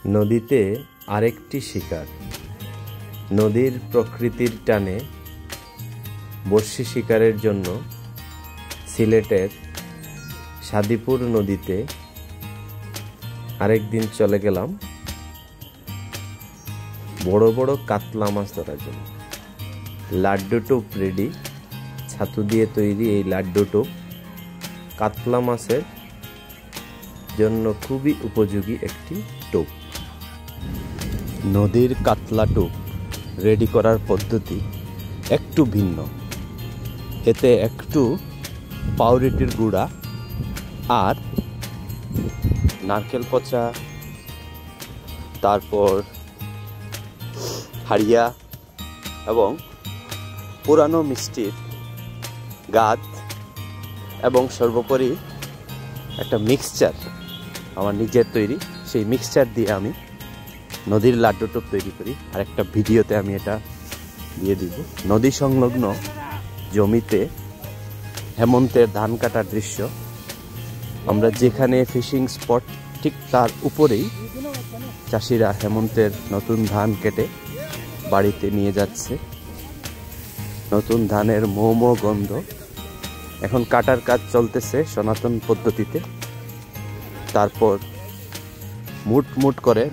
নদীতে আরেকটি শিকার। নদীর প্রকৃতির টানে বর্শি শিকারের জন্য সিলেটের সাদিপুর নদীতে আরেকদিন চলে গেলাম বড় বড় কাতলা মাছ ধরার জন্য। লাড্ডু টোপ রেডি, ছাতু দিয়ে তৈরি এই লাড্ডু টোপ কাতলা মাছের জন্য খুবই উপযোগী একটি টোপ। নদীর কাতলা টোপ রেডি করার পদ্ধতি একটু ভিন্ন। এতে একটু পাউরুটির গুঁড়া আর নারকেল পচা, তারপর হাড়িয়া এবং পুরানো মিষ্টির গাদ এবং সর্বোপরি একটা মিক্সচার আমার নিজের তৈরি, সেই মিক্সচার দিয়ে আমি নদীর লাড্ডু টোপ তৈরি করি। আর একটা ভিডিওতে আমি এটা দিয়ে দিব। নদী সংলগ্ন জমিতে হেমন্তের ধান কাটার দৃশ্য। আমরা যেখানে ফিশিং স্পট ঠিক তার উপরেই চাষিরা হেমন্তের নতুন ধান কেটে বাড়িতে নিয়ে যাচ্ছে। নতুন ধানের মোমো গন্ধ। এখন কাটার কাজ চলতেছে সনাতন পদ্ধতিতে। তারপর মুট মুট করে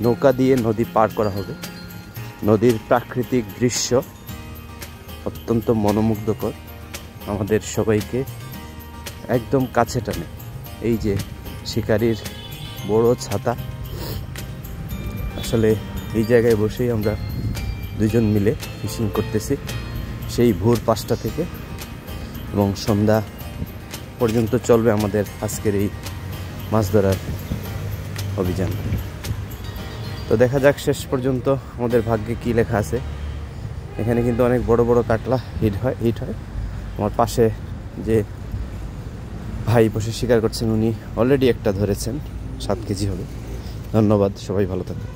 নৌকা দিয়ে নদী পার করা হবে। নদীর প্রাকৃতিক দৃশ্য অত্যন্ত মনোমুগ্ধকর, আমাদের সবাইকে একদম কাছে টানে। এই যে শিকারির বড় ছাতা, আসলে এই জায়গায় বসেই আমরা দুজন মিলে ফিশিং করতেছি সেই ভোর 5টা থেকে, এবং সন্ধ্যা পর্যন্ত চলবে আমাদের আজকের এই মাছ ধরার অভিযান। তো দেখা যাক শেষ পর্যন্ত আমাদের ভাগ্যে কি লেখা আছে। এখানে কিন্তু অনেক বড় বড় কাতলা হিট হয়। আমার পাশে যে ভাই বসে শিকার করছেন উনি অলরেডি একটা ধরেছেন, 7 কেজি হবে। ধন্যবাদ, সবাই ভালো থাকুন।